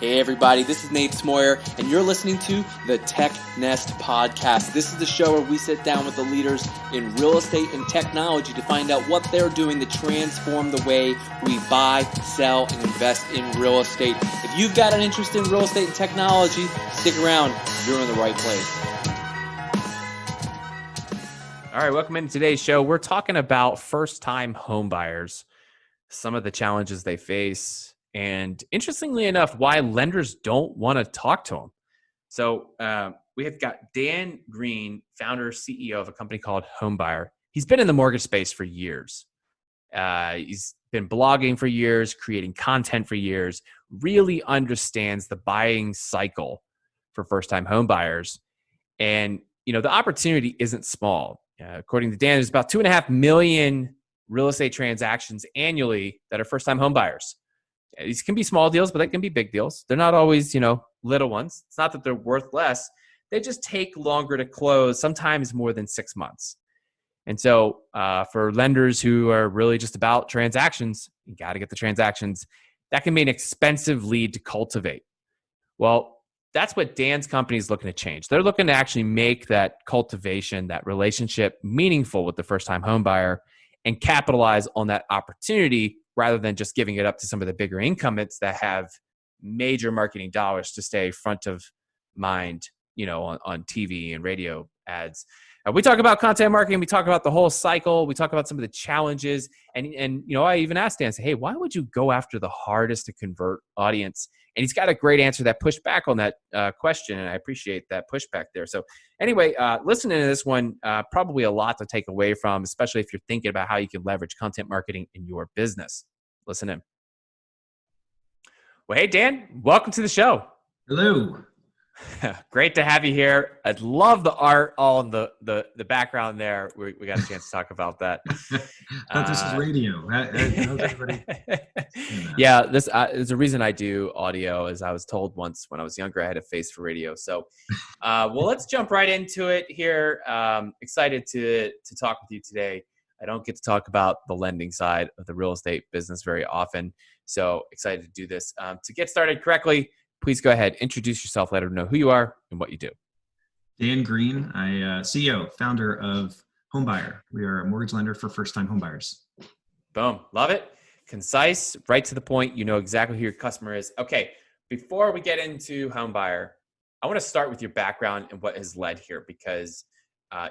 Hey everybody, this is Nate Smoyer, and you're listening to the Tech Nest Podcast. This is the show where we sit down with the leaders in real estate and technology to find out what they're doing to transform the way we buy, sell, and invest in real estate. If you've got an interest in real estate and technology, stick around. You're in the right place. All right, welcome into today's show. We're talking about first-time home buyers, some of the challenges they face, and interestingly enough, why lenders don't want to talk to them. So we have got Dan Green, founder, CEO of a company called Homebuyer. He's been in the mortgage space for years. He's been blogging for years, creating content for years, really understands the buying cycle for first-time home buyers. And, you know, the opportunity isn't small. According to Dan, there's about 2.5 million real estate transactions annually that are first-time home buyers. These can be small deals, but they can be big deals. They're not always, little ones. It's not that they're worth less. They just take longer to close, sometimes more than 6 months. And so for lenders who are really just about transactions, you got to get the transactions. That can be an expensive lead to cultivate. Well, that's what Dan's company is looking to change. They're looking to actually make that cultivation, that relationship meaningful with the first-time home buyer and capitalize on that opportunity rather than just giving it up to some of the bigger incumbents that have major marketing dollars to stay front of mind, on TV and radio ads. We talk about content marketing. We talk about the whole cycle. We talk about some of the challenges. And I even asked Dan, hey, why would you go after the hardest to convert audience? And he's got a great answer that pushed back on that question. And I appreciate that pushback there. So anyway, listening to this one, probably a lot to take away from, especially if you're thinking about how you can leverage content marketing in your business. Listen in. Well, hey, Dan, welcome to the show. Hello. Great to have you here. I love the art all in the background there. We got a chance to talk about that. But this is radio. How's everybody? Yeah, this is a reason I do audio. As I was told once when I was younger, I had a face for radio. So, well, let's jump right into it here. Excited to talk with you today. I don't get to talk about the lending side of the real estate business very often. So excited to do this. To get started correctly, please go ahead, introduce yourself, let everyone know who you are and what you do. Dan Green, CEO, founder of Homebuyer. We are a mortgage lender for first-time homebuyers. Boom. Love it. Concise, right to the point. You know exactly who your customer is. Okay. Before we get into Homebuyer, I want to start with your background and what has led here, because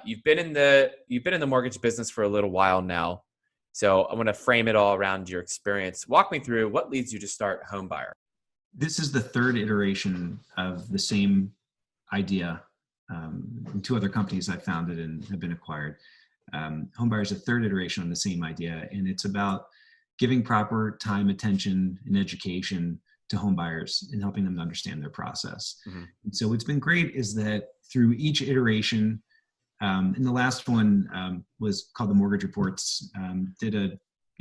you've been in the mortgage business for a little while now. So I want to frame it all around your experience. Walk me through what leads you to start Homebuyer. This is the third iteration of the same idea. Two other companies I founded and have been acquired. Homebuyer is a third iteration on the same idea, and it's about giving proper time, attention, and education to homebuyers and helping them to understand their process. Mm-hmm. And so what's been great is that through each iteration, and the last one was called the Mortgage Reports,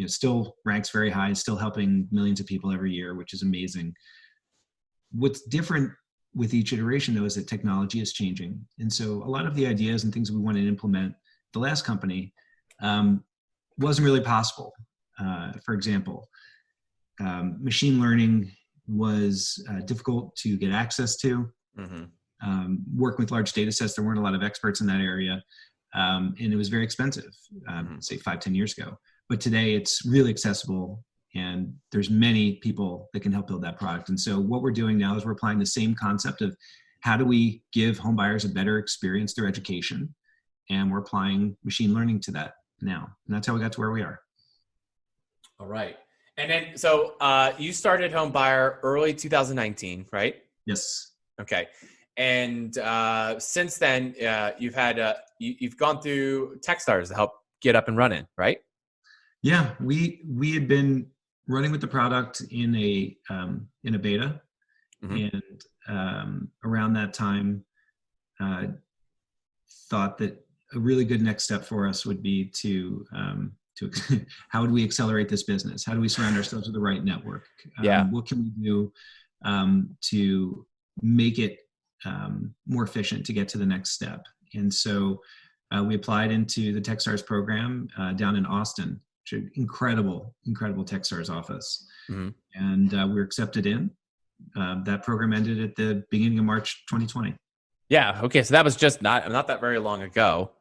still ranks very high, still helping millions of people every year, which is amazing. What's different with each iteration, though, is that technology is changing. And so a lot of the ideas and things we wanted to implement the last company wasn't really possible. For example, machine learning was difficult to get access to. Mm-hmm. Working with large data sets, there weren't a lot of experts in that area. And it was very expensive, say 5-10 years ago. But today it's really accessible, and there's many people that can help build that product. And so what we're doing now is we're applying the same concept of how do we give home buyers a better experience through education, and we're applying machine learning to that now. And that's how we got to where we are. All right. And then, so you started Homebuyer early 2019, right? Yes. Okay. And since then, you've gone through Techstars to help get up and running, right? Yeah, we had been running with the product in a beta, mm-hmm. And around that time, thought that a really good next step for us would be to how would we accelerate this business? How do we surround ourselves with the right network? What can we do to make it more efficient to get to the next step? And so we applied into the Techstars program down in Austin, which is an incredible Techstars office. Mm-hmm. And we were accepted in. that program ended at the beginning of March 2020. Yeah. Okay. So that was just not that very long ago.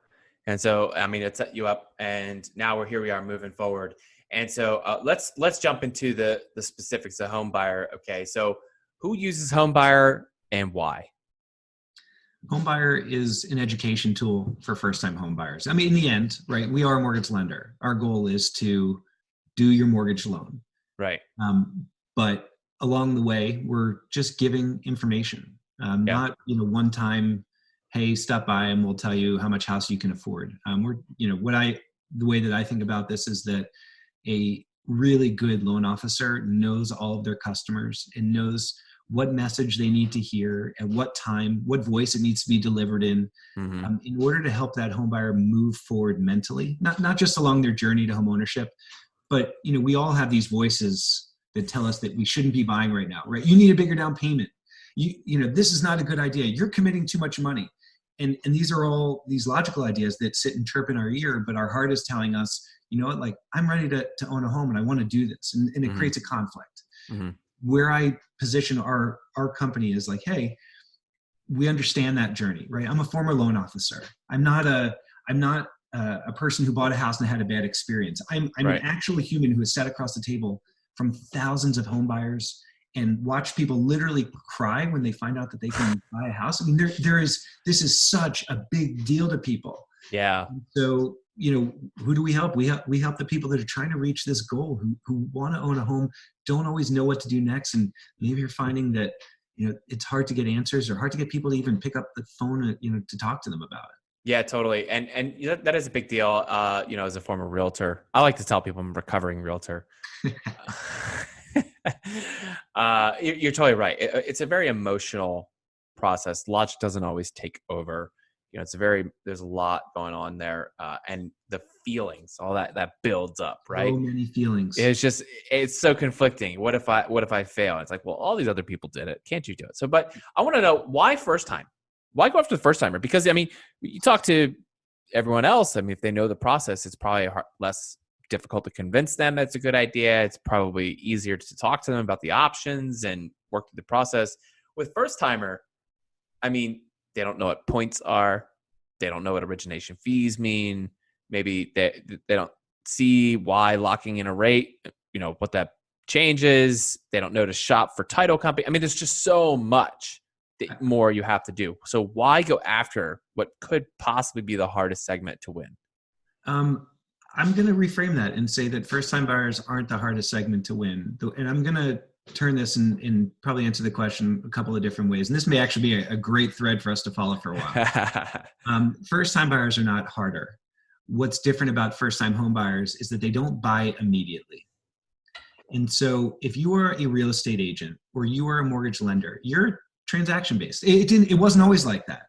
And so, I mean, it set you up, and now we are moving forward. And so let's jump into the specifics of Homebuyer. Okay. So who uses Homebuyer and why? Homebuyer is an education tool for first-time home buyers. I mean, in the end, right, we are a mortgage lender. Our goal is to do your mortgage loan. Right. But along the way, we're just giving information, not, one time, hey, stop by and we'll tell you how much house you can afford. The way that I think about this is that a really good loan officer knows all of their customers and knows what message they need to hear, at what time, what voice it needs to be delivered in order to help that home buyer move forward mentally, not just along their journey to home ownership, but we all have these voices that tell us that we shouldn't be buying right now, right? You need a bigger down payment. This is not a good idea. You're committing too much money. And these are all these logical ideas that sit and chirp in our ear, but our heart is telling us, like, I'm ready to own a home and I want to do this. And it creates a conflict. Where I position our company is like, hey, we understand that journey, right? I'm a former loan officer. I'm not a person who bought a house and had a bad experience. I'm right. an actual human who has sat across the table from thousands of home buyers and watched people literally cry when they find out that they can buy a house. I mean, this is such a big deal to people. Yeah. So, who do we help? We help the people that are trying to reach this goal, who want to own a home, don't always know what to do next. And maybe you're finding that, it's hard to get answers or hard to get people to even pick up the phone, to talk to them about it. Yeah, totally. And that is a big deal. As a former realtor, I like to tell people I'm a recovering realtor. You're totally right. It's a very emotional process. Logic doesn't always take over. There's a lot going on there. And the feelings, all that builds up, right? So many feelings. It's so conflicting. What if I fail? It's like, well, all these other people did it. Can't you do it? So, but I want to know, why first time? Why go after the first timer? Because, I mean, you talk to everyone else. I mean, if they know the process, it's probably less difficult to convince them that's a good idea. It's probably easier to talk to them about the options and work through the process. With first timer, I mean, they don't know what points are. They don't know what origination fees mean. Maybe they don't see why locking in a rate, what that changes. They don't know to shop for title company. I mean, there's just so much more you have to do. So why go after what could possibly be the hardest segment to win? I'm going to reframe that and say that first-time buyers aren't the hardest segment to win. And I'm going to turn this and probably answer the question a couple of different ways. And this may actually be a great thread for us to follow for a while. First-time buyers are not harder. What's different about first-time home buyers is that they don't buy immediately. And so if you are a real estate agent or you are a mortgage lender, you're transaction-based. It wasn't always like that.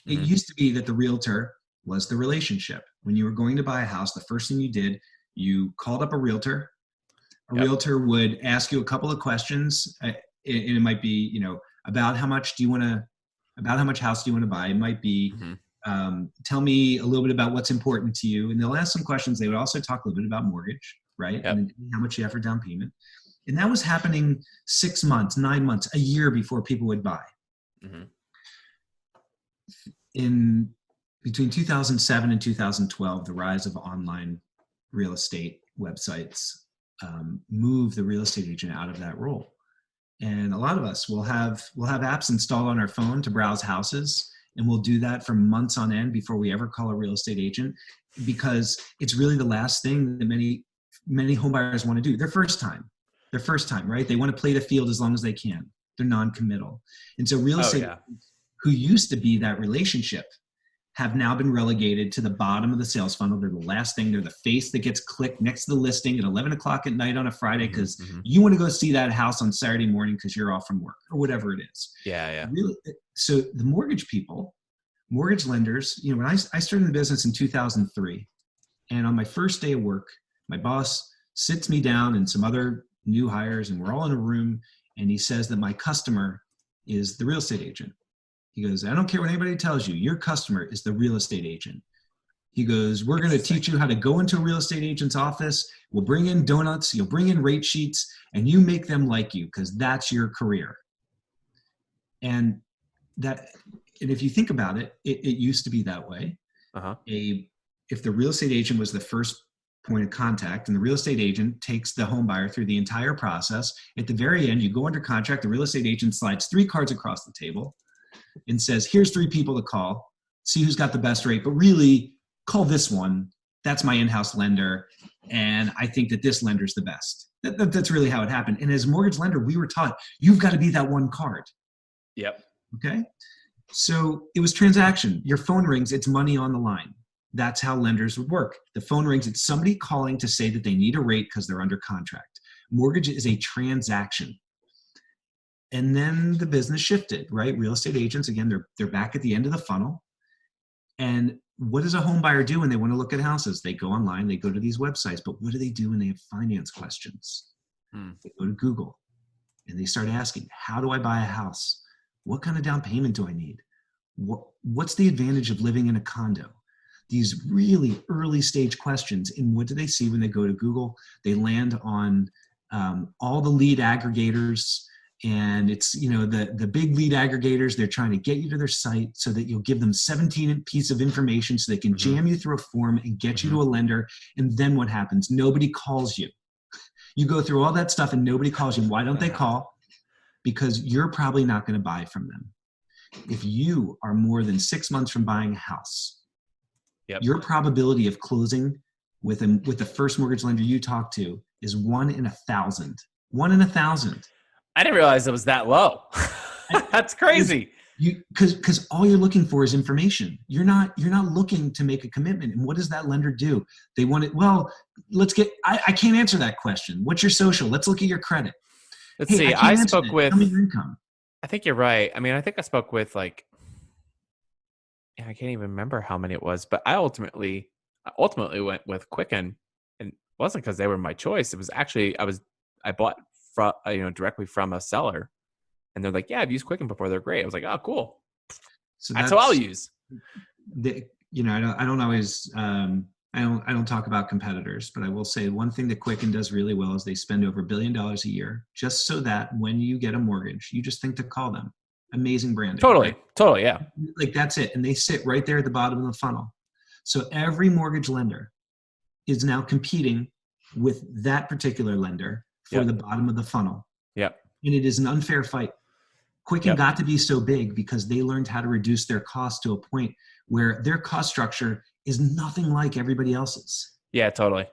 It used to be that the realtor was the relationship. When you were going to buy a house, the first thing you did, you called up a realtor. A realtor would ask you a couple of questions, and it might be, about how much house do you want to buy? It might be, tell me a little bit about what's important to you. And they'll ask some questions. They would also talk a little bit about mortgage, right? Yep. And how much you have for down payment. And that was happening 6 months, 9 months, a year before people would buy. In between 2007 and 2012, the rise of online real estate websites move the real estate agent out of that role. And a lot of us will have apps installed on our phone to browse houses, and we'll do that for months on end before we ever call a real estate agent, because it's really the last thing that many home buyers want to do. Their first time, right? They want to play the field as long as they can. They're non-committal. And so real estate who used to be that relationship have now been relegated to the bottom of the sales funnel. They're the last thing. They're the face that gets clicked next to the listing at 11 o'clock at night on a Friday because you want to go see that house on Saturday morning because you're off from work or whatever it is. Yeah. Really, so the mortgage people, mortgage lenders, when I started in the business in 2003, and on my first day of work, my boss sits me down and some other new hires, and we're all in a room, and he says that my customer is the real estate agent. He goes, I don't care what anybody tells you. Your customer is the real estate agent. He goes, we're going to teach you how to go into a real estate agent's office. We'll bring in donuts. You'll bring in rate sheets, and you make them like you because that's your career. And if you think about it, it used to be that way. Uh-huh. If the real estate agent was the first point of contact, and the real estate agent takes the home buyer through the entire process, at the very end, you go under contract, the real estate agent slides 3 cards across the table and says, here's 3 people to call, see who's got the best rate, but really call this one. That's my in-house lender. And I think that this lender's the best. That's really how it happened. And as a mortgage lender, we were taught, you've got to be that one card. Yep. Okay. So it was transaction. Your phone rings, it's money on the line. That's how lenders would work. The phone rings, it's somebody calling to say that they need a rate because they're under contract. Mortgage is a transaction. And then the business shifted, right? Real estate agents, again, they're back at the end of the funnel. And what does a home buyer do when they want to look at houses? They go online, they go to these websites, but what do they do when they have finance questions? They go to Google and they start asking, how do I buy a house? What kind of down payment do I need? What's the advantage of living in a condo? These really early stage questions. And what do they see when they go to Google? They land on all the lead aggregators. And it's, the big lead aggregators, they're trying to get you to their site so that you'll give them 17 pieces of information so they can jam you through a form and get you to a lender. And then what happens? Nobody calls you. You go through all that stuff and nobody calls you. Why don't they call? Because you're probably not going to buy from them. If you are more than 6 months from buying a house, your probability of closing with the first mortgage lender you talk to is 1 in 1,000. 1 in 1,000. I didn't realize it was that low. That's crazy. Because all you're looking for is information. You're not looking to make a commitment. And what does that lender do? They want it. Well, I can't answer that question. What's your social? Let's look at your credit. Let's see. I spoke with, tell me your income. I think you're right. I mean, I think I spoke with I can't even remember how many it was, but I ultimately went with Quicken, and it wasn't because they were my choice. It was actually, I bought directly from a seller, and they're like, yeah, I've used Quicken before. They're great. I was like, oh, cool. So that's what I'll use. I don't always, I don't talk about competitors, but I will say one thing that Quicken does really well is they spend over $1 billion a year just so that when you get a mortgage, you just think to call them. Amazing branding. Totally. Yeah. Like that's it. And they sit right there at the bottom of the funnel. So every mortgage lender is now competing with that particular lender for the bottom of the funnel. Yep. And it is an unfair fight. Quicken got to be so big because they learned how to reduce their costs to a point where their cost structure is nothing like everybody else's. Yeah, totally.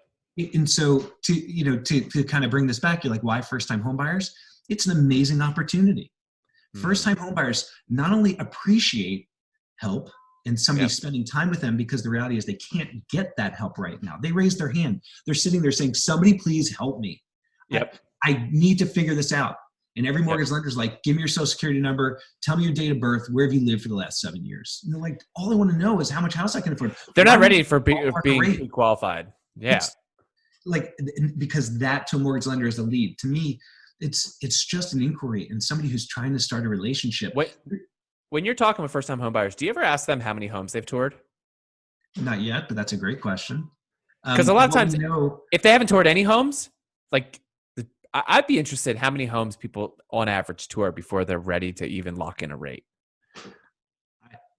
And so to kind of bring this back, you're like, why first-time home buyers? It's an amazing opportunity. First-time home buyers not only appreciate help and somebody spending time with them, because the reality is they can't get that help right now. They raise their hand. They're sitting there saying, somebody please help me. I need to figure this out. And every mortgage lender's like, give me your social security number, tell me your date of birth, where have you lived for the last 7 years? And they're like, all I want to know is how much house I can afford. They're not ready for being qualified. Yeah. Because that to a mortgage lender is a lead. To me, it's just an inquiry and somebody who's trying to start a relationship. When you're talking with first-time home buyers, do you ever ask them how many homes they've toured? Not yet, but that's a great question. Because a lot of times, if they haven't toured any homes, I'd be interested how many homes people on average tour before they're ready to even lock in a rate.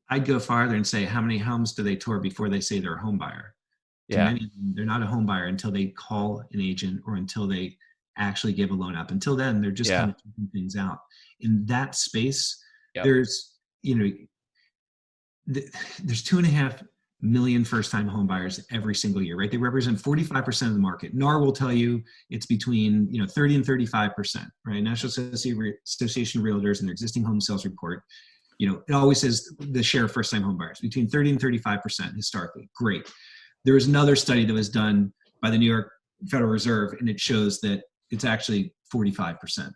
I'd go farther and say, how many homes do they tour before they say they're a home buyer? Yeah. Many of them, they're not a home buyer until they call an agent or until they actually give a loan up. Until then, they're just kind of keeping things out. In that space, there's 2.5 million first-time home buyers every single year, right? They represent 45% of the market. NAR will tell you it's between 30 and 35%, right? National Association of Realtors and their existing home sales report, it always says the share of first-time home buyers between 30 and 35% historically. Great. There was another study that was done by the New York Federal Reserve, and it shows that it's actually 45%.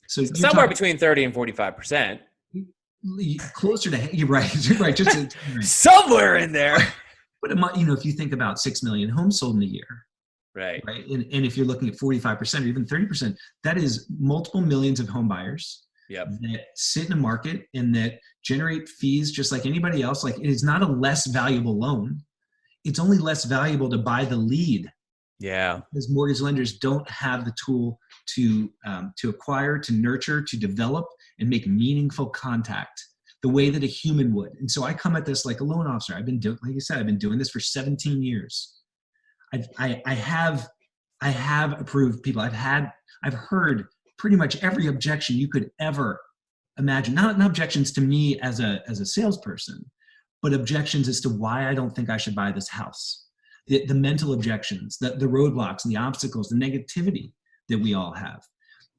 So somewhere between 30 and 45%. Closer to, you're right. You're right. Just somewhere in there. But if you think about 6 million homes sold in a year, right? And if you're looking at 45% or even 30%, that is multiple millions of home buyers that sit in a market and that generate fees just like anybody else. Like, it is not a less valuable loan. It's only less valuable to buy the lead. Yeah. Because mortgage lenders don't have the tool to acquire, to nurture, to develop, and make meaningful contact the way that a human would. And so I come at this like a loan officer. I've been doing, like you said, I've been doing this for 17 years. I have approved people. I've heard pretty much every objection you could ever imagine. Not objections to me as a salesperson, but objections as to why I don't think I should buy this house. The mental objections, the roadblocks and the obstacles, the negativity that we all have.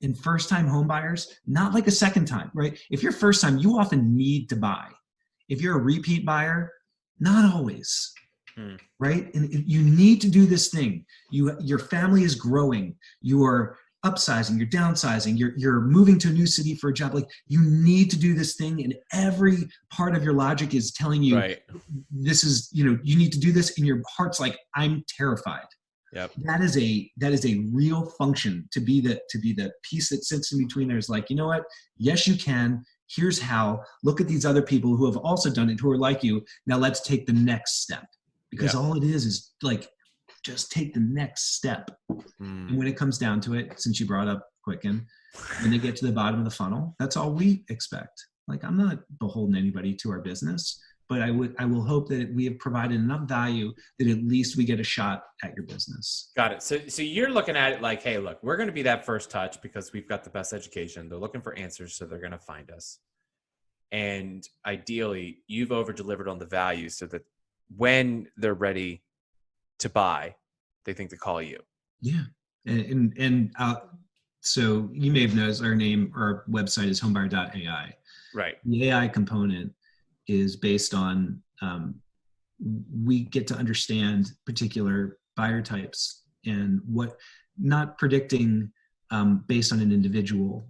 And first-time home buyers, not like a second time, right? If you're first time, you often need to buy. If you're a repeat buyer, not always. Right? And you need to do this thing. Your family is growing. You are upsizing, you're downsizing, you're moving to a new city for a job. Like, you need to do this thing, and every part of your logic is telling you, right, this is, you need to do this, and your heart's like, I'm terrified. Yep. That is a real function to be the piece that sits in between there. Is like, you know what? Yes, you can. Here's how. Look at these other people who have also done it, who are like you. Now let's take the next step. Because all it is like, just take the next step. And when it comes down to it, since you brought up Quicken, when they get to the bottom of the funnel, that's all we expect. Like, I'm not beholden anybody to our business, but I will hope that we have provided enough value that at least we get a shot at your business. Got it. So you're looking at it like, hey, look, we're going to be that first touch because we've got the best education. They're looking for answers, so they're going to find us. And ideally, you've over-delivered on the value so that when they're ready to buy, they think to call you. Yeah. And so you may have noticed our website is homebuyer.ai. Right. The AI component is based on, we get to understand particular buyer types and not predicting based on an individual,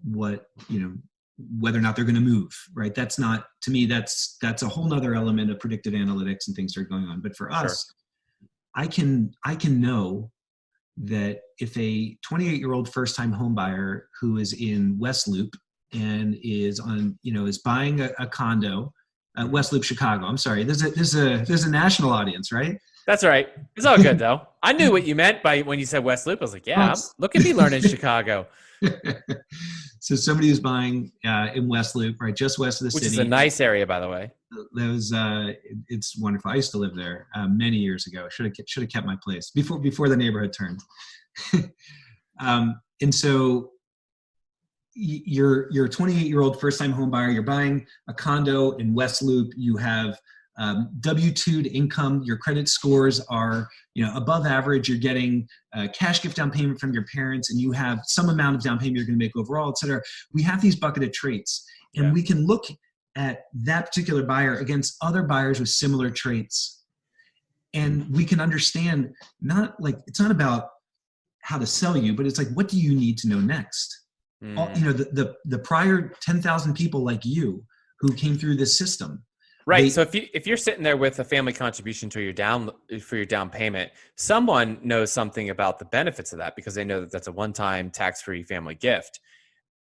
whether or not they're going to move, right? That's not, to me, that's a whole nother element of predictive analytics and things that are going on. But for us, I can know that if a 28-year-old first-time home buyer who is in West Loop and is buying a condo, West Loop, Chicago. I'm sorry, there's a national audience, right? That's right. It's all good though. I knew what you meant by when you said West Loop. I was like, yeah, look at me learning Chicago. So somebody who's buying in West Loop, right, just west of the city. Which is a nice area, by the way. That was it's wonderful. I used to live there many years ago. Should have kept my place before the neighborhood turned. And so you're a 28-year-old first-time home buyer. You're buying a condo in West Loop. You have W-2'd income. Your credit scores are above average. You're getting cash gift down payment from your parents, and you have some amount of down payment you're going to make overall, et cetera. We have these bucketed traits, and we can look at that particular buyer against other buyers with similar traits, and we can understand, it's not about how to sell you, but it's like, what do you need to know next? The prior 10,000 people like you who came through this system. Right. So if you're sitting there with a family contribution for your down payment, someone knows something about the benefits of that because they know that that's a one-time tax-free family gift.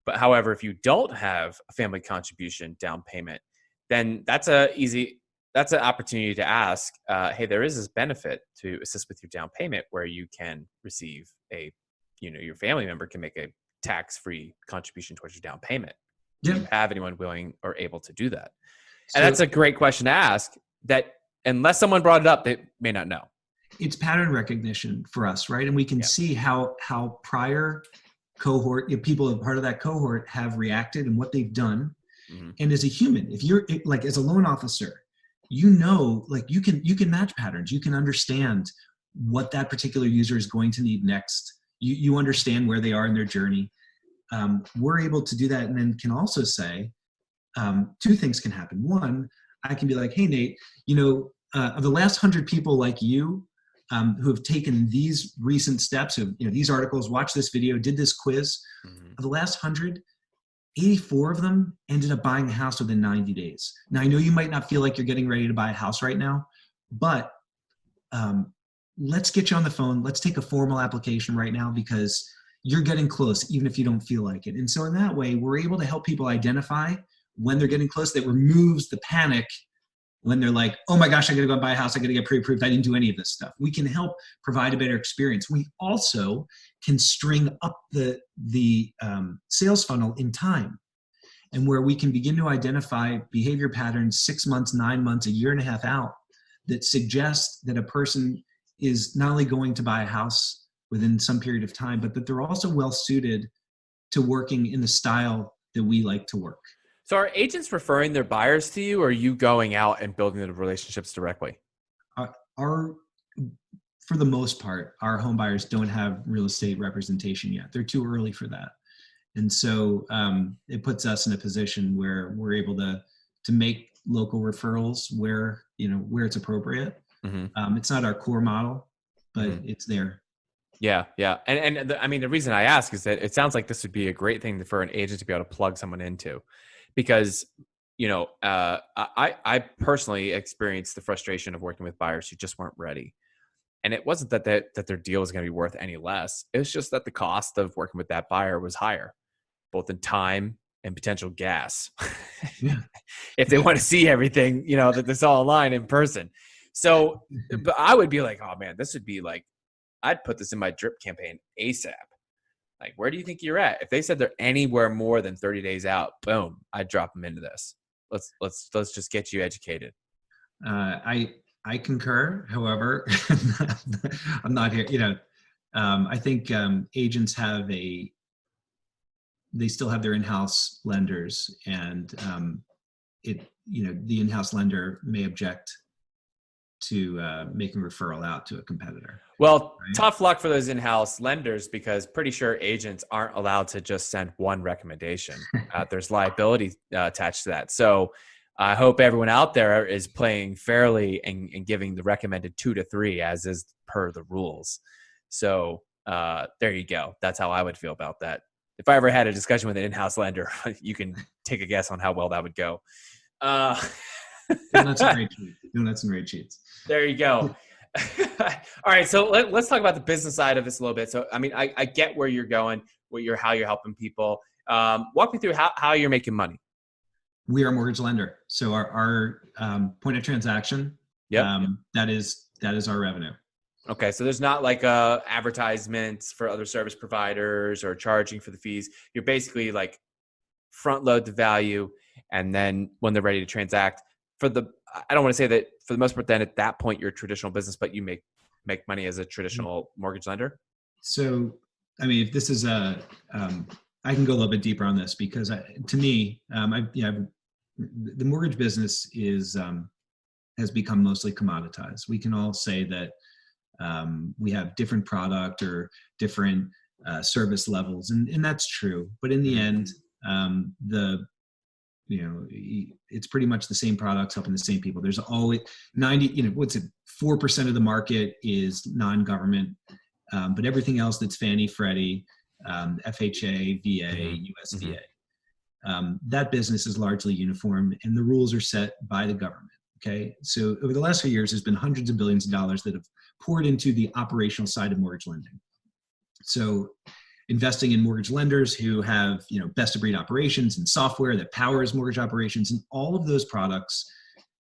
But however, if you don't have a family contribution down payment, then that's an opportunity to ask, hey, there is this benefit to assist with your down payment where you can receive your family member can make a tax-free contribution towards your down payment. Do you have anyone willing or able to do that? And that's a great question to ask that unless someone brought it up, they may not know. It's pattern recognition for us, right? And we can see how prior cohort, people as part of that cohort have reacted and what they've done. Mm-hmm. And as a human, if you're like, as a loan officer, you can match patterns. You can understand what that particular user is going to need next. You understand where they are in their journey. We're able to do that, and then can also say, two things can happen. One, I can be like, hey, Nate, of the last 100 people like you who have taken these recent steps, these articles, watched this video, did this quiz, of the last 100, 84 of them ended up buying a house within 90 days. Now, I know you might not feel like you're getting ready to buy a house right now, but let's get you on the phone. Let's take a formal application right now because you're getting close, even if you don't feel like it. And so in that way, we're able to help people identify when they're getting close. That removes the panic when they're like, oh my gosh, I gotta go buy a house. I gotta get pre-approved. I didn't do any of this stuff. We can help provide a better experience. We also can string up the sales funnel in time. and where we can begin to identify behavior patterns 6 months, 9 months, a year and a half out that suggest that a person is not only going to buy a house within some period of time, but that they're also well suited to working in the style that we like to work. So are agents referring their buyers to you, or are you going out and building the relationships directly? For the most part, our home buyers don't have real estate representation yet. They're too early for that. And so it puts us in a position where we're able to make local referrals where it's appropriate. Mm-hmm. It's not our core model, but it's there. Yeah. And I mean, the reason I ask is that it sounds like this would be a great thing for an agent to be able to plug someone into, because, I personally experienced the frustration of working with buyers who just weren't ready. And it wasn't that their deal was going to be worth any less. It was just that the cost of working with that buyer was higher, both in time and potential gas. Yeah. If they want to see everything, that this all aligned in person. So, but I would be like, oh man, this would be like, I'd put this in my drip campaign ASAP. Like, where do you think you're at? If they said they're anywhere more than 30 days out, boom, I'd drop them into this. Let's just get you educated. I concur. However, I'm not here. I think agents they still have their in-house lenders, and the in-house lender may object to making referral out to a competitor. Well, right? Tough luck for those in-house lenders, because pretty sure agents aren't allowed to just send one recommendation. There's liability attached to that. So I hope everyone out there is playing fairly and giving the recommended 2 to 3 as is per the rules. So there you go. That's how I would feel about that. If I ever had a discussion with an in-house lender, you can take a guess on how well that would go. That's some great cheats. There you go. All right. So let's talk about the business side of this a little bit. So, I mean, I get where you're going, how you're helping people. Walk me through how you're making money. We are a mortgage lender. So our point of transaction, that is our revenue. Okay. So there's not like advertisements for other service providers or charging for the fees. You're basically like front load the value, and then when they're ready to transact, I don't want to say that for the most part, then at that point, you're a traditional business, but you make money as a traditional mortgage lender. So, I mean, if this is I can go a little bit deeper on this, because to me, the mortgage business has become mostly commoditized. We can all say that we have different product or different service levels, and that's true. But in the end, it's pretty much the same products helping the same people. There's always 4% of the market is non-government, but everything else that's Fannie, Freddie, FHA, VA, USDA, that business is largely uniform, and the rules are set by the government. Okay, so over the last few years, there's been hundreds of billions of dollars that have poured into the operational side of mortgage lending. So investing in mortgage lenders who have, best of breed operations and software that powers mortgage operations, and all of those products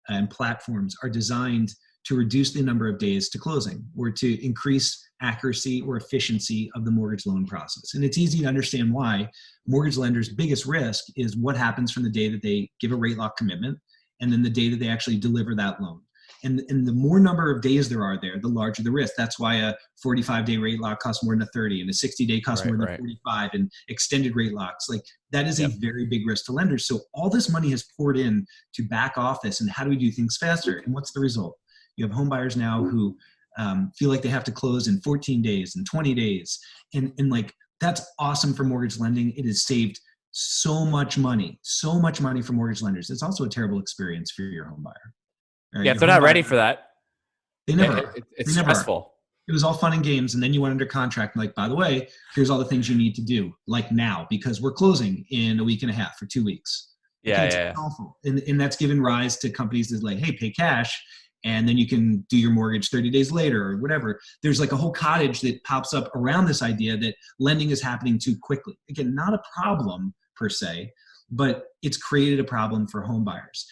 and platforms are designed to reduce the number of days to closing, or to increase accuracy or efficiency of the mortgage loan process. And it's easy to understand why mortgage lenders' biggest risk is what happens from the day that they give a rate lock commitment and then the day that they actually deliver that loan. And the more number of days there are there, the larger the risk. That's why a 45-day rate lock costs more than a 30, and a 60-day costs more than 45, and extended rate locks. Like, that is a very big risk to lenders. So all this money has poured in to back office, and how do we do things faster? And what's the result? You have home buyers now who feel like they have to close in 14 days and 20 days. And like, that's awesome for mortgage lending. It has saved so much money for mortgage lenders. It's also a terrible experience for your home buyer. Right? Yeah, if they're not ready for that, they never are. It's stressful. It was all fun and games, and then you went under contract. And like, by the way, here's all the things you need to do, like now, because we're closing in a week and a half or 2 weeks. It's awful. And that's given rise to companies that like, hey, pay cash, and then you can do your mortgage 30 days later or whatever. There's like a whole cottage that pops up around this idea that lending is happening too quickly. Again, not a problem per se, but it's created a problem for home buyers.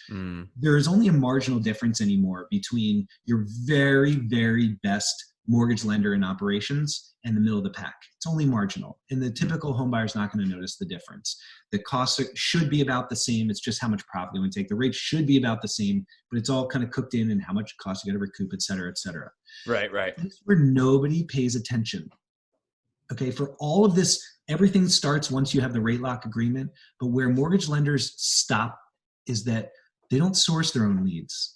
There is only a marginal difference anymore between your very, very best mortgage lender in operations and the middle of the pack. It's only marginal. And the typical home buyer is not going to notice the difference. The costs should be about the same. It's just how much profit they want to take. The rate should be about the same, but it's all kind of cooked in and how much it costs you got to recoup, et cetera, et cetera. Right. That's where nobody pays attention. Okay, for all of this, everything starts once you have the rate lock agreement, but where mortgage lenders stop is that they don't source their own leads.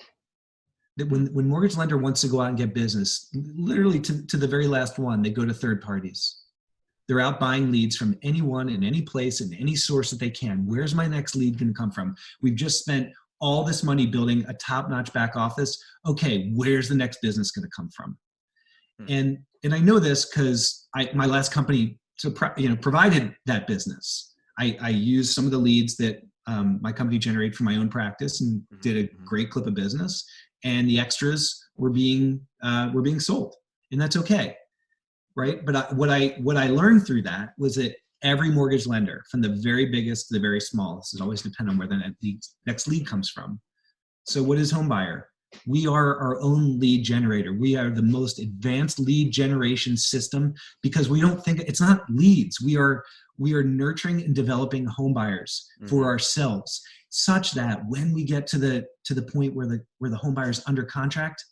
That when mortgage lender wants to go out and get business, literally to the very last one, they go to third parties. They're out buying leads from anyone in any place in any source that they can. Where's my next lead going to come from? We've just spent all this money building a top-notch back office. Okay, where's the next business going to come from? And I know this because my last company provided that business. I used some of the leads that my company generated for my own practice and did a great clip of business. And the extras were being sold, and that's okay, right? But what I learned through that was that every mortgage lender, from the very biggest to the very small, this is always dependent on where the next lead comes from. So what is Homebuyer? We are our own lead generator. We are the most advanced lead generation system because we don't think it's not leads. We are nurturing and developing home buyers for ourselves, such that when we get to the point where the home buyer is under contract,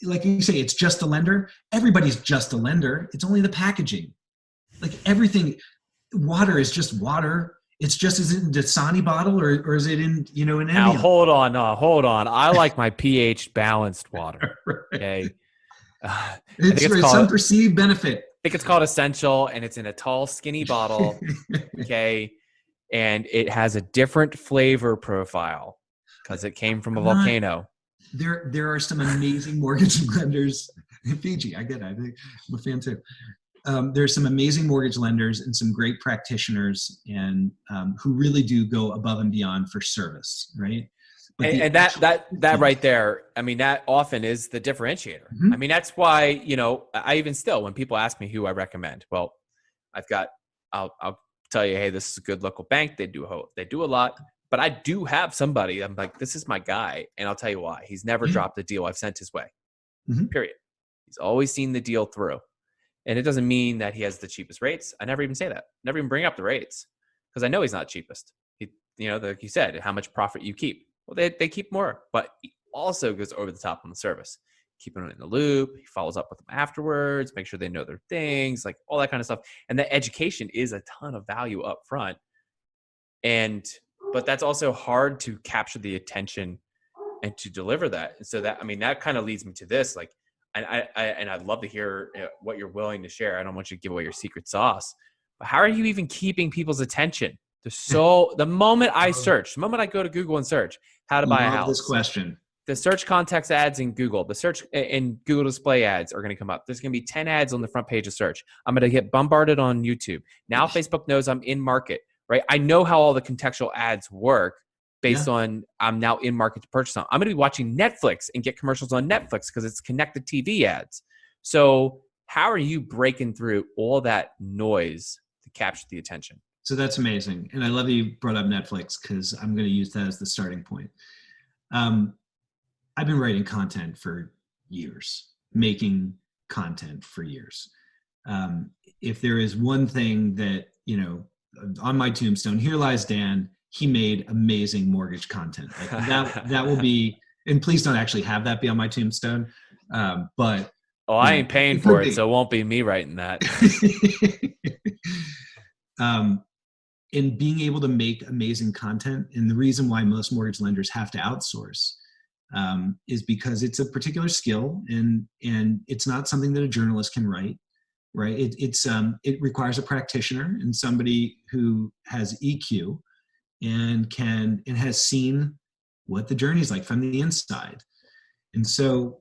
like you say, it's just a lender. Everybody's just a lender. It's only the packaging. Like everything, water is just water. It's just, is it in a Dasani bottle or is it in, an Evian? Now, hold on. I like my pH balanced water. Okay. It's some perceived benefit. I think it's called Essential, and it's in a tall, skinny bottle. Okay. And it has a different flavor profile because it came from a volcano. There are some amazing mortgage lenders in Fiji. I get it. I'm a fan too. There's some amazing mortgage lenders and some great practitioners and who really do go above and beyond for service, right? And that right there, I mean, that often is the differentiator. I mean, that's why, I even still, when people ask me who I recommend, well, I'll tell you, hey, this is a good local bank. They do a lot, but I do have somebody. I'm like, this is my guy. And I'll tell you why. He's never dropped a deal I've sent his way, period. He's always seen the deal through. And it doesn't mean that he has the cheapest rates. I never even say that. Never even bring up the rates because I know he's not cheapest. Like you said, how much profit you keep. Well, they keep more, but he also goes over the top on the service. Keeping them in the loop. He follows up with them afterwards, make sure they know their things, like all that kind of stuff. And that education is a ton of value up front. But that's also hard to capture the attention and to deliver that. And so that kind of leads me to this, like, and I'd love to hear what you're willing to share. I don't want you to give away your secret sauce, but how are you even keeping people's attention? The moment I go to Google and search how to buy a house. This question. The search context ads in Google, the search and Google display ads are going to come up. There's going to be 10 ads on the front page of search. I'm going to get bombarded on YouTube. Now Facebook knows I'm in market, right? I know how all the contextual ads work. Based on I'm now in market to purchase on. I'm going to be watching Netflix and get commercials on Netflix because it's connected TV ads. So how are you breaking through all that noise to capture the attention? So that's amazing. And I love that you brought up Netflix because I'm going to use that as the starting point. I've been writing content for years, making content for years. If there is one thing that, on my tombstone, here lies Dan, he made amazing mortgage content. Like that will be, and please don't actually have that be on my tombstone. But I ain't paying for it, so it won't be me writing that. In being able to make amazing content, and the reason why most mortgage lenders have to outsource is because it's a particular skill, and it's not something that a journalist can write. Right? It requires a practitioner and somebody who has EQ. And has seen what the journey is like from the inside. And so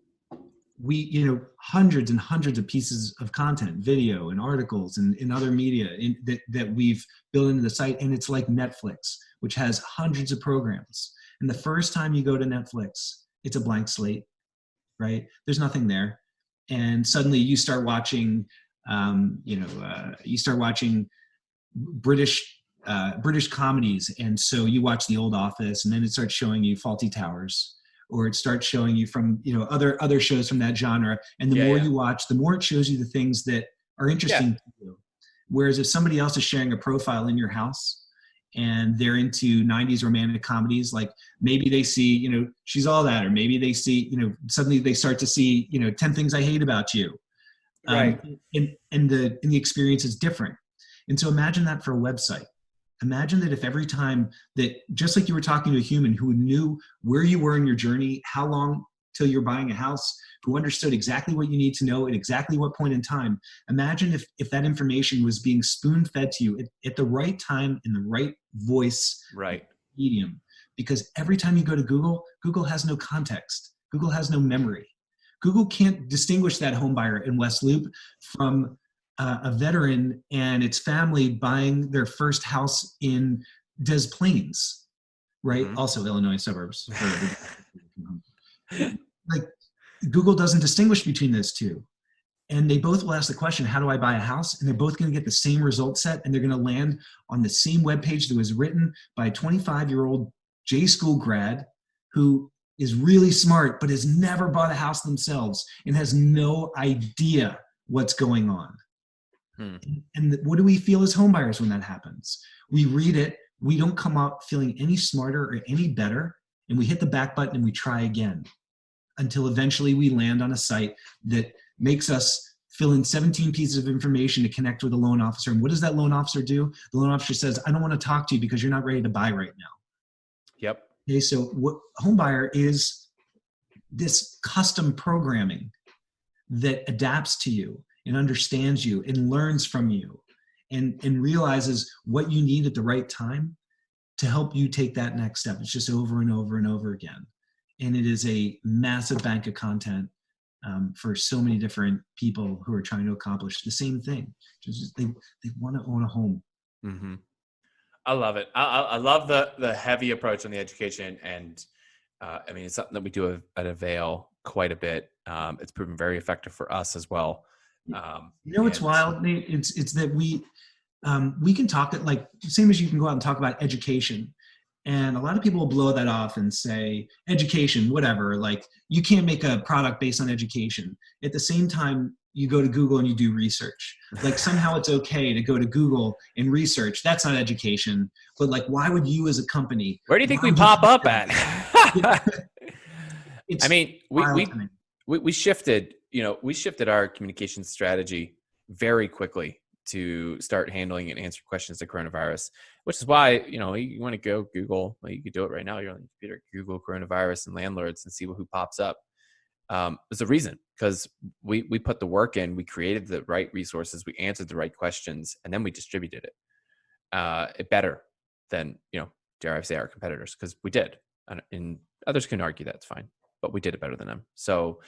we, hundreds and hundreds of pieces of content, video and articles and other media that we've built into the site. And it's like Netflix, which has hundreds of programs. And the first time you go to Netflix, it's a blank slate, right? There's nothing there. And suddenly you start watching, British comedies, and so you watch The Old Office, and then it starts showing you Faulty Towers, or it starts showing you from, other shows from that genre. And the more you watch, the more it shows you the things that are interesting to you. Whereas if somebody else is sharing a profile in your house and they're into 90s romantic comedies, like maybe they see, She's All That, or maybe they see, suddenly they start to see, 10 Things I Hate About You. Right. And the experience is different. And so imagine that for a website. Imagine that if every time that, just like you were talking to a human who knew where you were in your journey, how long till you're buying a house, who understood exactly what you need to know at exactly what point in time. Imagine if that information was being spoon-fed to you at the right time, in the right voice, right, medium. Because every time you go to Google, Google has no context. Google has no memory. Google can't distinguish that home buyer in West Loop from a veteran and its family buying their first house in Des Plaines, right? Mm-hmm. Also Illinois suburbs. Like, Google doesn't distinguish between those two. And they both will ask the question, how do I buy a house? And they're both going to get the same result set, and they're going to land on the same webpage that was written by a 25-year-old J school grad who is really smart but has never bought a house themselves and has no idea what's going on. And what do we feel as home buyers when that happens? We read it, we don't come up feeling any smarter or any better, and we hit the back button and we try again until eventually we land on a site that makes us fill in 17 pieces of information to connect with a loan officer. And what does that loan officer do? The loan officer says, I don't want to talk to you because you're not ready to buy right now. Yep. Okay, so what Homebuyer is, this custom programming that adapts to you and understands you and learns from you and realizes what you need at the right time to help you take that next step. It's just over and over and over again. And it is a massive bank of content for so many different people who are trying to accomplish the same thing. Just they want to own a home. Mm-hmm. I love it. I love the heavy approach on the education. And I mean, it's something that we do at Avail quite a bit. It's proven very effective for us as well. It's wild, Nate? It's that we can talk it, like, same as you can go out and talk about education. And a lot of people will blow that off and say, education, whatever, like, you can't make a product based on education. At the same time, you go to Google and you do research. Like, somehow it's okay to go to Google and research. That's not education. But, like, why would you as a company? Where do you think we pop up at? I mean, we shifted, we shifted our communication strategy very quickly to start handling and answering questions to coronavirus, which is why, you want to go Google, well, you could do it right now. You're on the computer, Google coronavirus and landlords and see who pops up. There's a reason, because we put the work in, we created the right resources, we answered the right questions, and then we distributed it better than, dare I say, our competitors, because we did. And others can argue that's fine, but we did it better than them. So,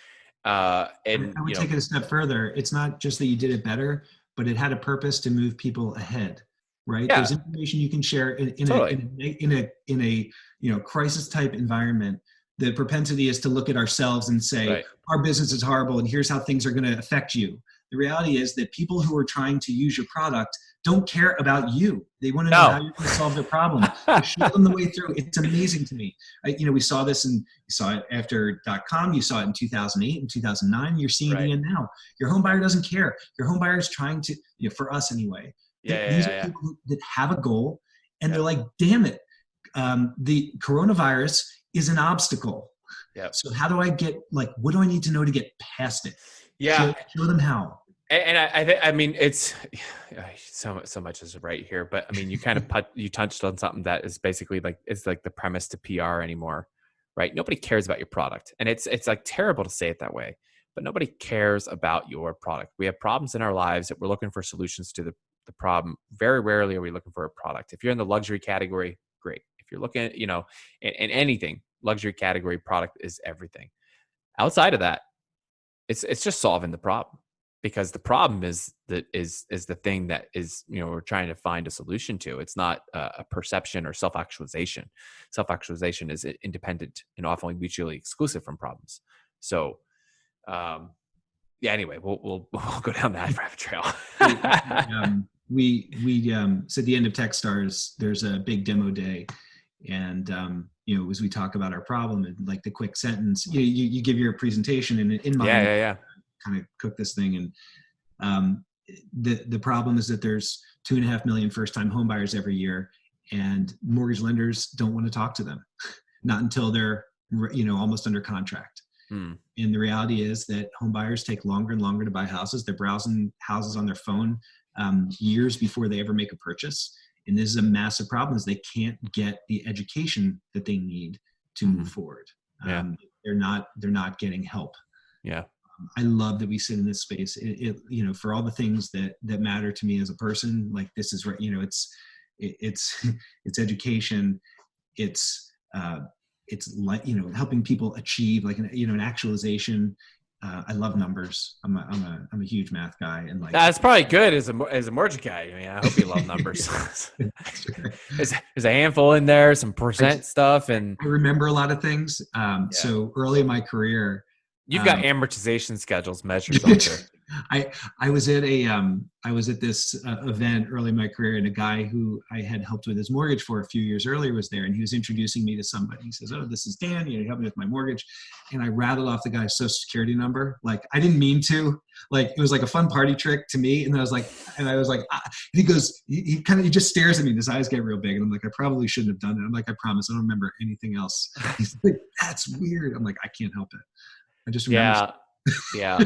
I would take it a step further. It's not just that you did it better, but it had a purpose to move people ahead, right? Yeah. There's information you can share in a crisis type environment. The propensity is to look at ourselves and say, right, our business is horrible and here's how things are going to affect you. The reality is that people who are trying to use your product don't care about you. They want to know how you're going to solve their problem. Show them the way through. It's amazing to me. We saw this, and you saw it after .com. You saw it in 2008 and 2009. You're seeing it again now. Your home buyer doesn't care. Your home buyer is trying to, for us anyway. These are people that have a goal, and they're like, damn it, the coronavirus is an obstacle. Yep. So how do I get, what do I need to know to get past it? Yeah. Show them how. And I mean, it's so much is right here, but I mean, you kind of you touched on something that is basically it's like the premise to PR anymore, right? Nobody cares about your product, and it's like terrible to say it that way, but nobody cares about your product. We have problems in our lives that we're looking for solutions to the problem. Very rarely are we looking for a product. If you're in the luxury category, great. If you're looking at, in anything, luxury category, product is everything. Outside of that, it's just solving the problem. Because the problem is the thing that is, we're trying to find a solution to. It's not a perception or self-actualization. Self-actualization is independent and often mutually exclusive from problems. So, anyway, we'll go down that rabbit trail. We so at the end of Techstars, there's a big demo day, and as we talk about our problem, and like the quick sentence, you give your presentation, and in mind, kind of cook this thing. And the problem is that there's 2.5 million first-time home buyers every year, and mortgage lenders don't want to talk to them, not until they're almost under contract. And the reality is that home buyers take longer and longer to buy houses. They're browsing houses on their phone years before they ever make a purchase. And this is a massive problem, is they can't get the education that they need to move forward. They're not getting help. Yeah. I love that we sit in this space. For all the things that matter to me as a person, like this is, it's education. It's like, helping people achieve like an actualization. I love numbers. I'm a huge math guy, and like that's probably good as a mortgage guy. I mean, I hope you love numbers. There's a handful in there, some percent stuff, and I remember a lot of things. So early in my career, you've got amortization schedules measured on there. I was at this event early in my career, and a guy who I had helped with his mortgage for a few years earlier was there, and he was introducing me to somebody. He says, "Oh, this is Dan. Help me with my mortgage." And I rattled off the guy's social security number. Like, I didn't mean to. Like, it was like a fun party trick to me. And I was like, he goes, he just stares at me. And his eyes get real big, and I'm like, I probably shouldn't have done it. I'm like, I promise, I don't remember anything else. He's like, that's weird. I'm like, I can't help it. I just remember. Yeah.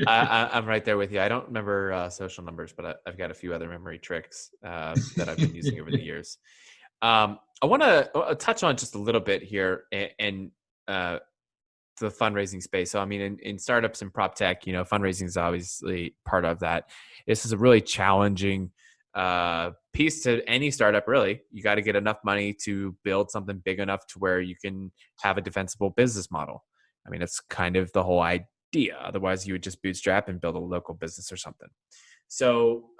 I'm right there with you. I don't remember social numbers, but I've got a few other memory tricks that I've been using over the years. I want to touch on just a little bit here and the fundraising space. So, I mean, in startups and PropTech, fundraising is obviously part of that. This is a really challenging piece to any startup, really. You got to get enough money to build something big enough to where you can have a defensible business model. I mean, it's kind of the whole idea. Otherwise, you would just bootstrap and build a local business or something. So,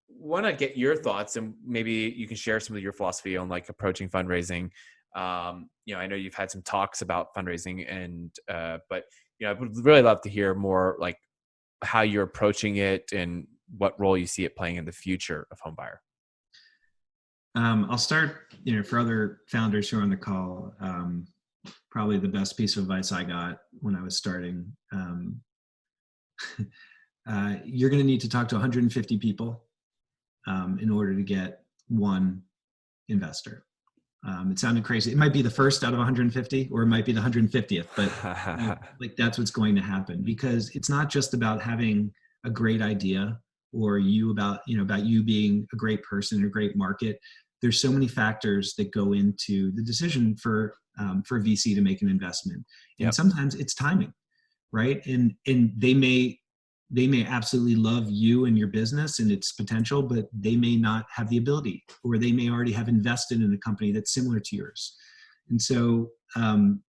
want to get your thoughts, and maybe you can share some of your philosophy on like approaching fundraising. I know you've had some talks about fundraising, and but I would really love to hear more like how you're approaching it and what role you see it playing in the future of Homebuyer. I'll start. For other founders who are on the call. Probably the best piece of advice I got when I was starting. You're going to need to talk to 150 people in order to get one investor. It sounded crazy. It might be the first out of 150, or it might be the 150th, but like that's what's going to happen, because it's not just about having a great idea or about you being a great person in a great market. There's so many factors that go into the decision for a VC to make an investment. And sometimes it's timing, right? And they may absolutely love you and your business and its potential, but they may not have the ability, or they may already have invested in a company that's similar to yours. And so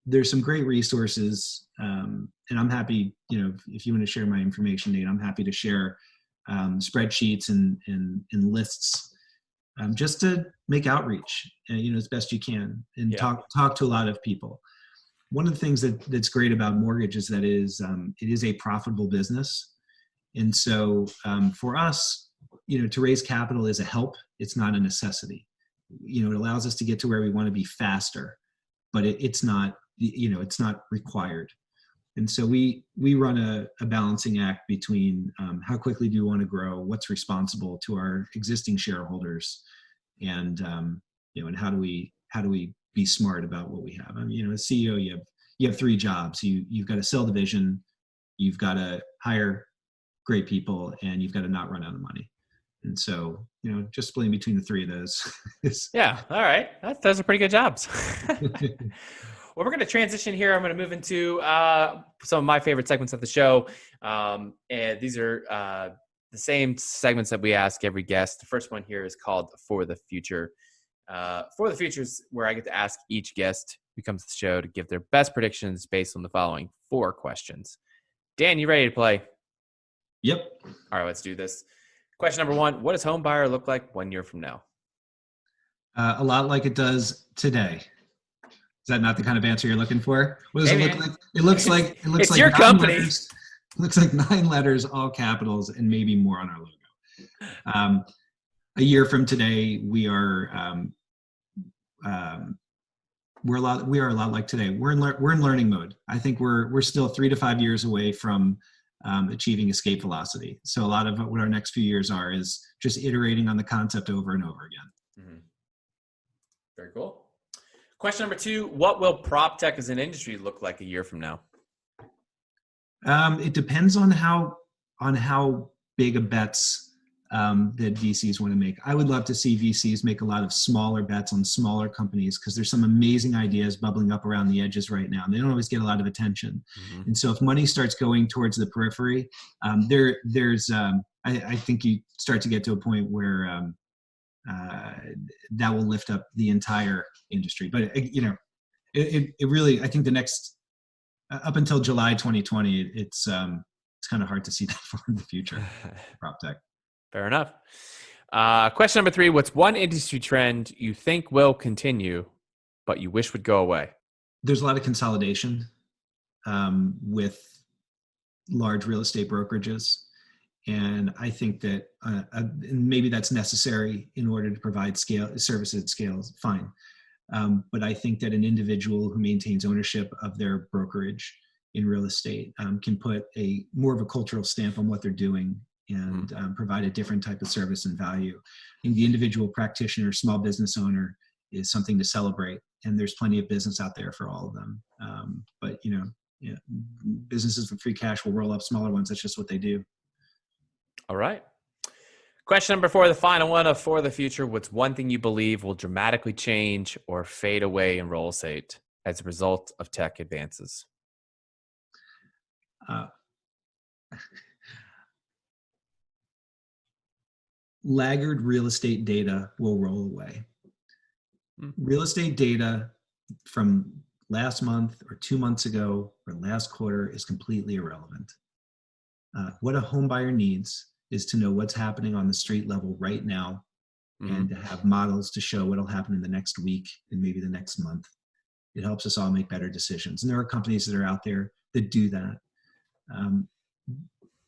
there's some great resources, and I'm happy, if you want to share my information, Nate, I'm happy to share spreadsheets and lists. Just to make outreach, as best you can, and talk to a lot of people. One of the things that's great about mortgage is that it is a profitable business, and so for us, to raise capital is a help. It's not a necessity. It allows us to get to where we want to be faster, but it's not required. And so we run a balancing act between how quickly do you want to grow, what's responsible to our existing shareholders, and and how do we be smart about what we have. I mean, as CEO, you have 3 jobs. You've got to sell the vision, you've got to hire great people, and you've got to not run out of money. And so, just splitting between the 3 of those. Yeah. All right. Those are pretty good jobs. Well, we're going to transition here. I'm going to move into some of my favorite segments of the show. And these are the same segments that we ask every guest. The first one here is called For the Future. For the Future is where I get to ask each guest who comes to the show to give their best predictions based on the following 4 questions. Dan, you ready to play? Yep. All right, let's do this. Question number 1, what does Homebuyer look like 1 year from now? A lot like it does today. Is that not the kind of answer you're looking for? What does it look like? It looks like it's like your company. Letters. It looks like 9 letters, all capitals, and maybe more on our logo. A year from today, we are we are a lot like today. We're in learning mode. I think we're still 3 to 5 years away from achieving escape velocity. So a lot of what our next few years are is just iterating on the concept over and over again. Mm-hmm. Very cool. Question number 2, what will PropTech as an industry look like a year from now? It depends on how big a bets that VCs want to make. I would love to see VCs make a lot of smaller bets on smaller companies because there's some amazing ideas bubbling up around the edges right now. And they don't always get a lot of attention. Mm-hmm. And so if money starts going towards the periphery, I think you start to get to a point where that will lift up the entire industry. But it really, I think the next up until July 2020, it's kind of hard to see that far in the future. PropTech. Fair enough. Question number 3, what's one industry trend you think will continue, but you wish would go away? There's a lot of consolidation with large real estate brokerages. And I think that maybe that's necessary in order to provide services at scale, fine. But I think that an individual who maintains ownership of their brokerage in real estate can put more of a cultural stamp on what they're doing and provide a different type of service and value. I think the individual practitioner, small business owner is something to celebrate, and there's plenty of business out there for all of them. But businesses with free cash will roll up smaller ones. That's just what they do. All right. Question number 4, the final one of For the Future. What's one thing you believe will dramatically change or fade away in real estate as a result of tech advances? Laggard real estate data will roll away. Real estate data from last month or 2 months ago or last quarter is completely irrelevant. What a home buyer needs is to know what's happening on the street level right now and to have models to show what'll happen in the next week and maybe the next month. It helps us all make better decisions. And there are companies that are out there that do that.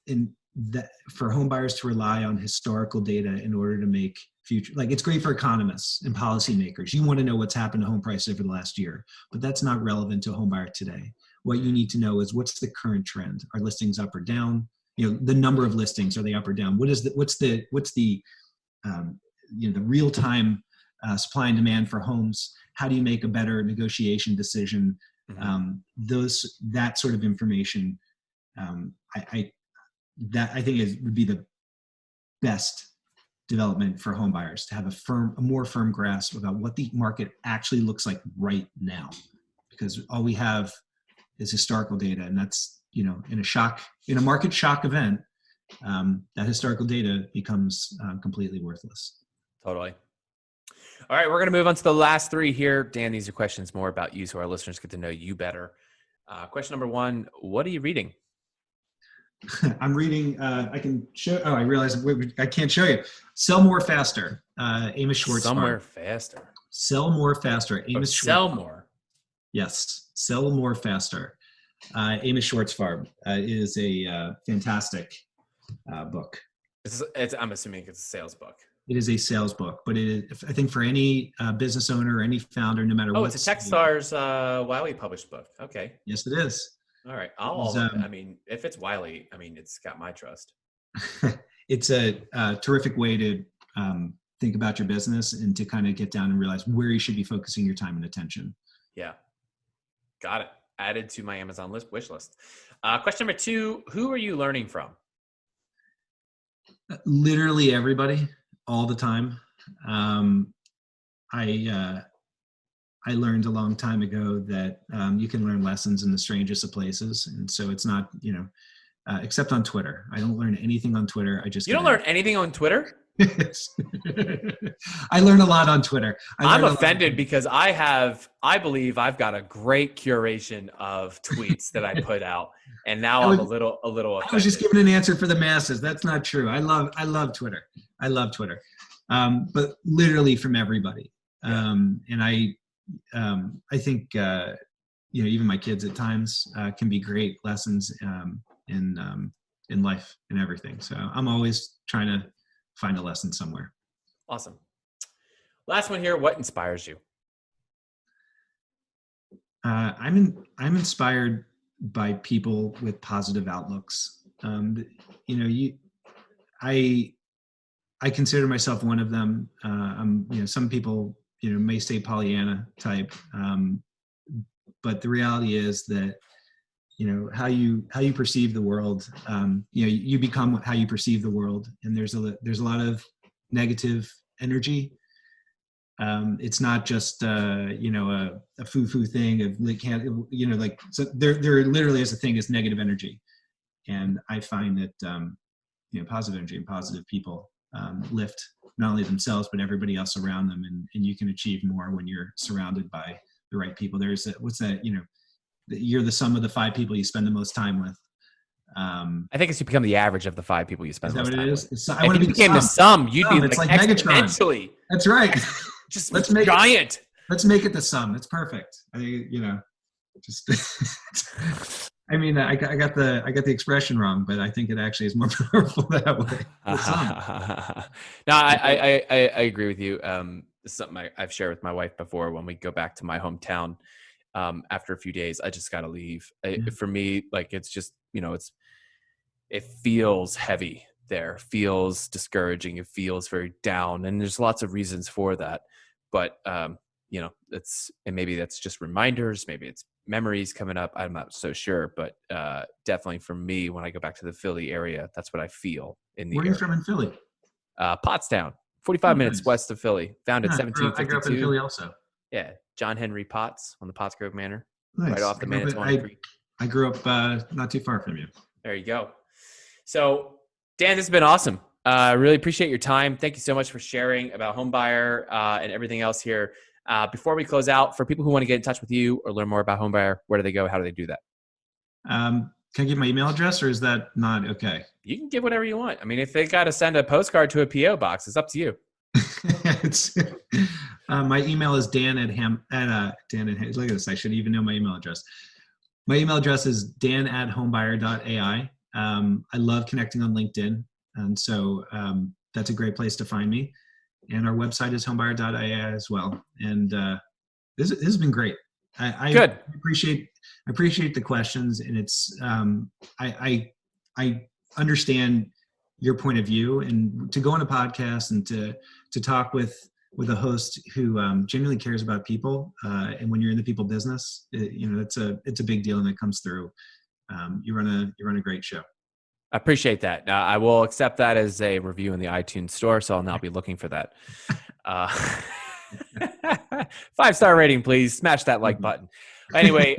And that for home buyers to rely on historical data in order to make future, like it's great for economists and policymakers. You want to know what's happened to home prices over the last year, but that's not relevant to a home buyer today. What you need to know is what's the current trend? Are listings up or down? The number of listings, are they up or down? What's the real time supply and demand for homes? How do you make a better negotiation decision? That sort of information, I think would be the best development for home buyers, to have a more firm grasp about what the market actually looks like right now, because all we have is historical data, and that's in a market shock event, that historical data becomes completely worthless. Totally. All right, we're going to move on to the last 3 here. Dan, these are questions more about you, so our listeners get to know you better. Question number 1, what are you reading? I'm reading, I can show, I realize I can't show you. Sell More Faster, Amos Schwartzfarb. Somewhere faster. Sell More Faster, Amos Schwartzfarb. Sell More. Yes, Sell More Faster. Amos Schwartzfarb is a fantastic book. I'm assuming it's a sales book. It is a sales book, but I think for any business owner or any founder, no matter what. Oh, it's a Techstars Wiley published book. Okay. Yes, it is. All right. If it's Wiley, it's got my trust. It's a terrific way to think about your business and to kind of get down and realize where you should be focusing your time and attention. Yeah. Got it. Added to my Amazon wish list. Question number 2, who are you learning from? Literally everybody, all the time. I learned a long time ago that you can learn lessons in the strangest of places. And so it's not, except on Twitter. I don't learn anything on Twitter. You don't learn anything on Twitter? I learn a lot on Twitter. I'm offended because I believe I've got a great curation of tweets that I put out, and now I'm a little offended. I was just giving an answer for the masses. That's not true. I love Twitter. I love Twitter. But literally from everybody. And I think even my kids at times can be great lessons in life and everything. So I'm always trying to find a lesson somewhere. Awesome. Last one here. What inspires you? I'm inspired by people with positive outlooks. I consider myself one of them. Some people, may say Pollyanna type, but the reality is that, how you perceive the world, you become how you perceive the world. And there's a lot of negative energy. It's not just a foo-foo thing of so there literally is a thing as negative energy. And I find that positive energy and positive people lift not only themselves but everybody else around them, and you can achieve more when you're surrounded by the right people. There's you're the sum of the 5 people you spend the most time with. I think it's you become the average of the 5 people you spend the most time with. I want to be the sum. You'd be it's like Megatron. That's right. Just let's make giant. Let's make it the sum. It's perfect. I got the expression wrong, but I think it actually is more powerful that way. The sum. No, I agree with you. This is something I've shared with my wife before. When we go back to my hometown, after a few days, I just got to leave. For me, like, it's just, it feels heavy there, feels discouraging. It feels very down. And there's lots of reasons for that. But, maybe that's just reminders. Maybe it's memories coming up. I'm not so sure, but definitely for me, when I go back to the Philly area, that's what I feel in the Where are you from in Philly? Pottstown, 45 minutes west of Philly, founded 1752. I grew up in Philly also. Yeah. John Henry Potts on the Pottsgrove Manor, nice. Right off the Manitowoc Creek. I grew up not too far from you. There you go. So, Dan, this has been awesome. I really appreciate your time. Thank you so much for sharing about Homebuyer and everything else here. Before we close out, for people who want to get in touch with you or learn more about Homebuyer, where do they go? How do they do that? Can I give my email address, or is that not okay? You can give whatever you want. I mean, if they got to send a postcard to a P.O. box, it's up to you. My email is Dan at look at this. I should even know my email address. My email address is dan@homebuyer.ai. I love connecting on LinkedIn. And so that's a great place to find me. And our website is homebuyer.ai as well. And this has been great. I Good. appreciate the questions. And it's I understand your point of view, and to go on a podcast and to talk with a host who genuinely cares about people. And when you're in the people business, it's a big deal, and it comes through. You run a great show. I appreciate that. I will accept that as a review in the iTunes store, so I'll now be looking for that. 5-star rating, please. Smash that like button. Anyway,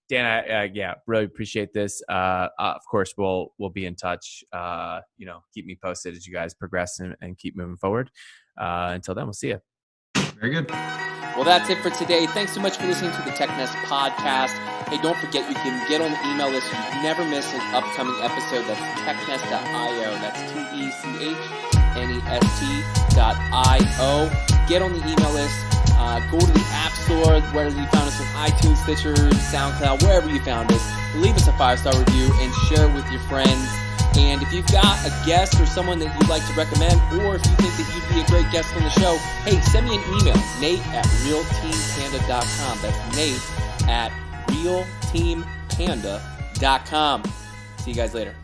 Dan, really appreciate this. Of course, we'll be in touch. Keep me posted as you guys progress and keep moving forward. Until then, we'll see you. Very good. Well, that's it for today. Thanks so much for listening to the TechNest podcast. Hey, don't forget, you can get on the email list so you never miss an upcoming episode. That's technest.io. That's technest.io. Get on the email list. Go to the App Store, whether you found us on iTunes, Stitcher, SoundCloud, wherever you found us. Leave us a 5-star review and share it with your friends. And if you've got a guest or someone that you'd like to recommend, or if you think that you'd be a great guest on the show, hey, send me an email, nate@realteampanda.com. That's nate@realteampanda.com. See you guys later.